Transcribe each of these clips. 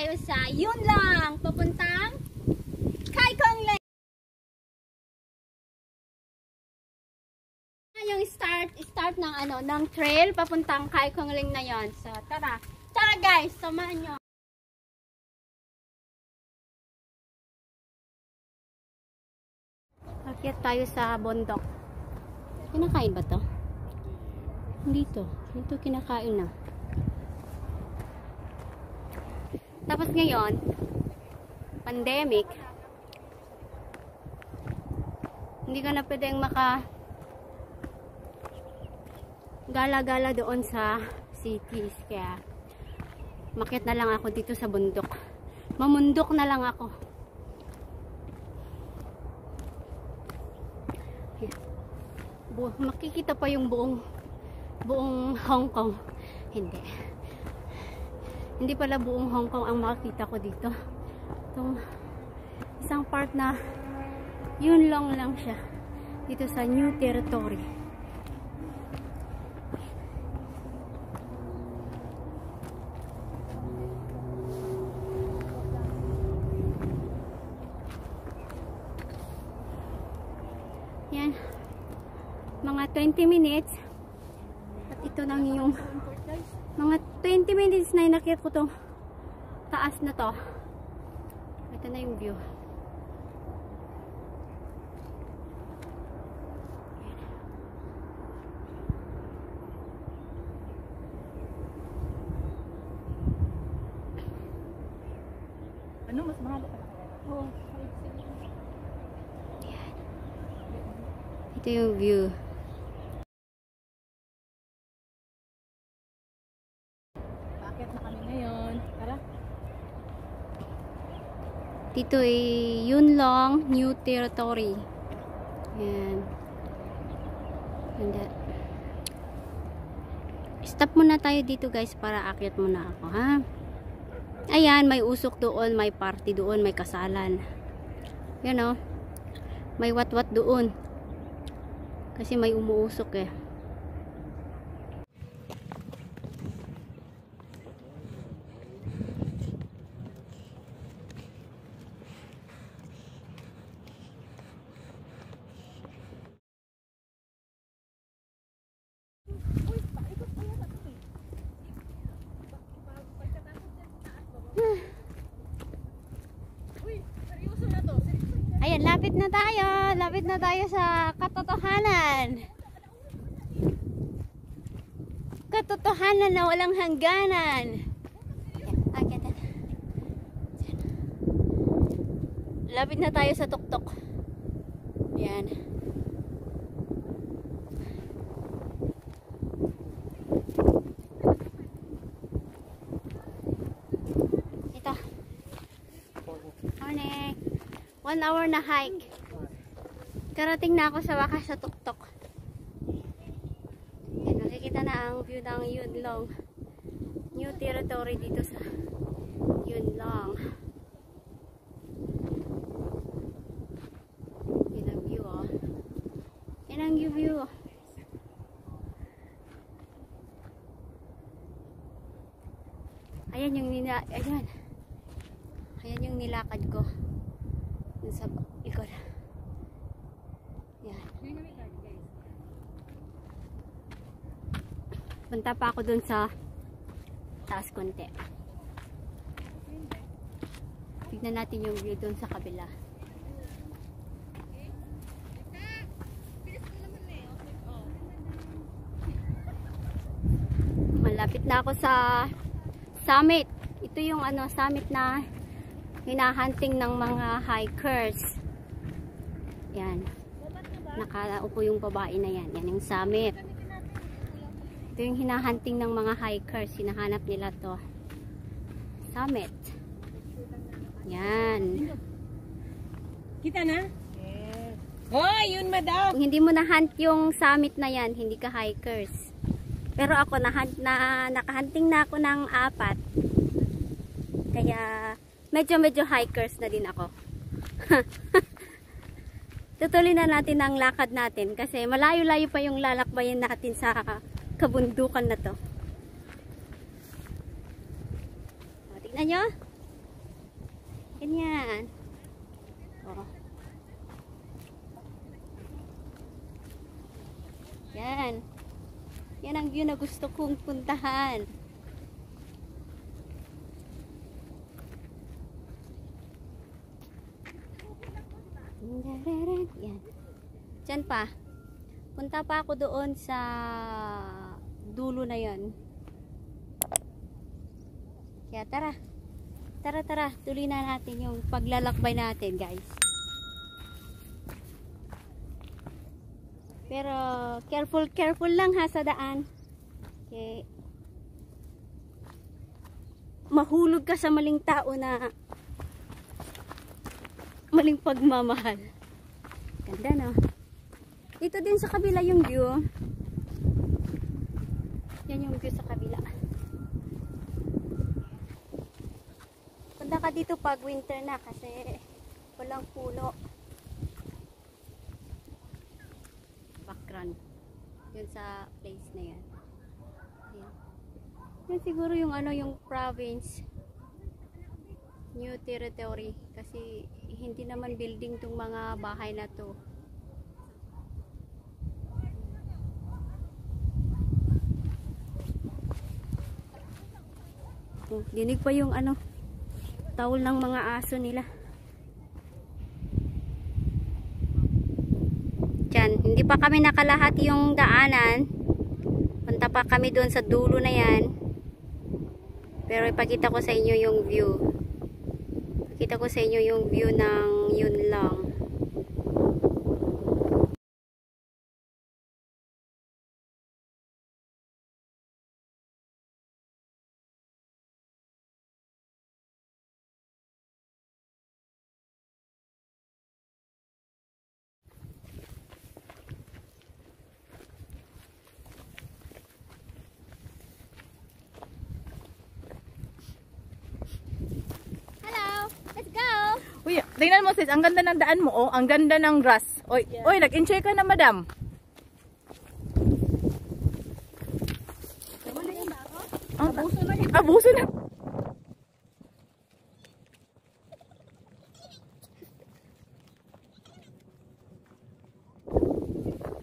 tayo sa yun lang, papuntang Kai Kong Lake. Yung start ng ng trail papuntang Kai Kong Lake na yon. So tara guys, samahan nyo. Akyat tayo sa bundok. Kinakain ba to? Dito kinakain na. Tapos ngayon, pandemic, hindi ka na pwedeng gala-gala doon sa cities. Kaya, makyat na lang ako dito sa bundok. Mamundok na lang ako. Makikita pa yung buong Hong Kong. Hindi pala buong Hong Kong ang makikita ko dito. Itong isang part na yun lang siya. Dito sa New Territory. Yan. Mga 20 minutes. At ito nang yung mga 20 minutes na inakyat ko tong taas na to. Ito na yung view. Ano, mas mahal ka? Oo. Ito yung view. Dito ay Yun Long New Territory. Yan. Stop muna tayo dito guys para akyat muna ako, ha? Ayan, may usok doon, may party doon, may kasalan. Yan o. May wat-wat doon. Kasi may umuusok eh. Ayan, lapit na tayo. Lapit na tayo sa katotohanan. Katotohanan na walang hangganan. Lapit na tayo sa tuktok. Ayan. Ito. Morning. 1 hour na hike. Karating na ako sa wakas sa tuktok. Yan, nakikita na ang view ng Yun Long New Territory dito sa Yun Long. Yan ang view, oh. Yan ang view. Ayan yung nilakad ko. Sa ikot. Yan. Punta pa ako dun sa taas konti. Tignan natin yung view dun sa kabila. Malapit na ako sa summit. Ito yung summit na hinahunting ng mga hikers. Yan. Nakaupo yung babae na yan. Yan yung summit. Ito yung hinahunting ng mga hikers. Hinahanap nila to. Summit. Yan. Kita na? Yes. Oh, yun madam. Kung hindi mo na-hunt yung summit na yan, hindi ka hikers. Pero ako, nakahunting na ako ng 4. Kaya medyo hikers na din ako. Tutuloy na natin ang lakad natin kasi malayo-layo pa yung lalakbayin natin sa kabundukan na to. O, tignan nyo. Yan. Oh. Yan. Yan ang view na gusto kong puntahan. Yan. Diyan pa. Punta pa ako doon sa dulo na yan. Kaya tara. Tara. Tuloy na natin yung paglalakbay natin, guys. Pero careful lang ha sa daan. Okay. Mahulog ka sa maling tao na maling pagmamahal. Ganda, no? Dito din sa kabila yung view. Yan yung view sa kabila. Punta ka dito pag winter na kasi walang puno. Background. Yun sa place na yan. Yan. Yan siguro yung yung province. New territory. Kasi hindi naman building tong mga bahay na to. Dinig pa yung tawol ng mga aso nila. Diyan, hindi pa kami nakalahat yung daanan. Punta pa kami doon sa dulo na yan. Pero ipakita ko sa inyo yung view. Ipakita ko sa inyo yung view ng yun lang. Uy, tingnan mo sis, ang ganda ng daan mo, oh. Ang ganda ng grass. Oy, yeah. Oy, nag-enjoy ka na, madam. Abuso na yan. Abuso na.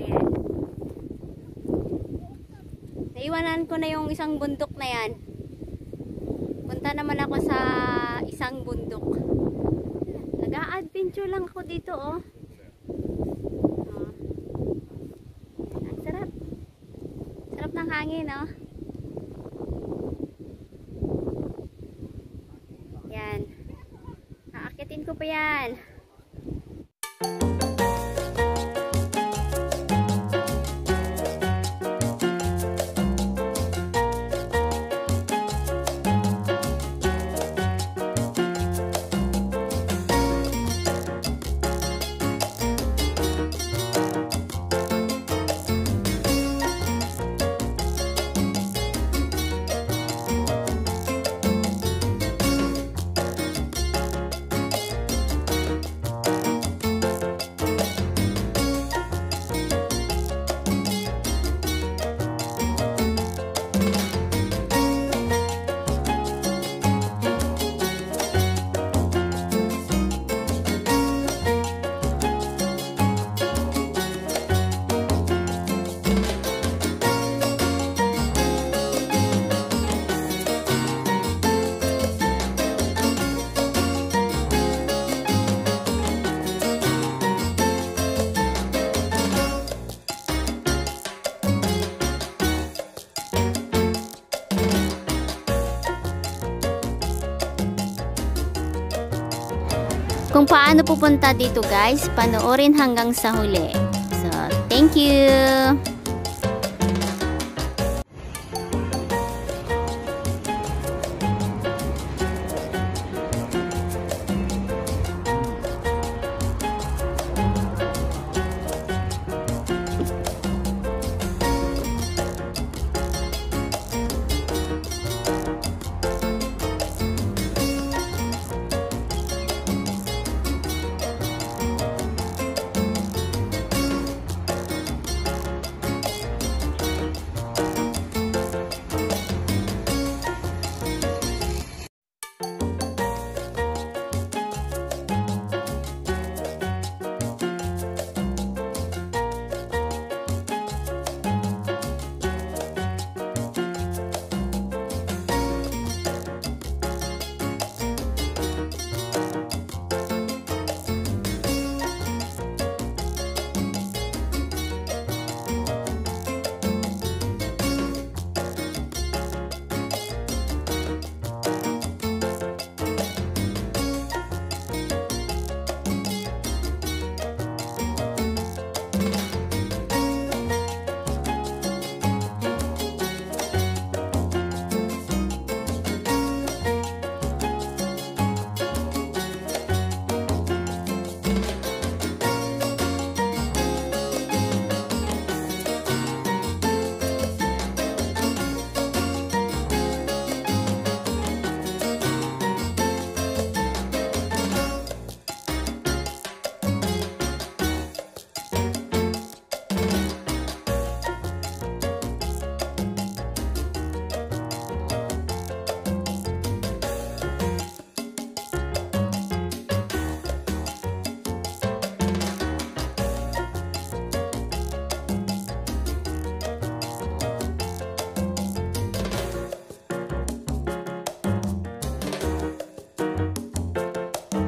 Ayan. Naiwanan ko na yung isang bundok na yan. Punta naman ako sa isang bundok. Nag-a-adventure lang ako dito, oh. Ang sarap. Sarap ng hangin, oh. Yan. Aakitin ko pa yan. Kung paano pupunta dito, guys, panoorin hanggang sa huli. So, thank you!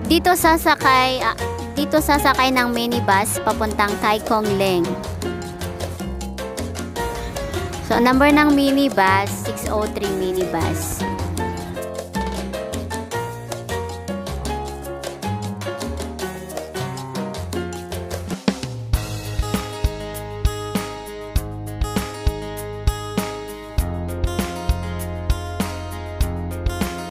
dito sasakay ng minibus papuntang Kai Kong Leng. So, number ng minibus, 603 minibus.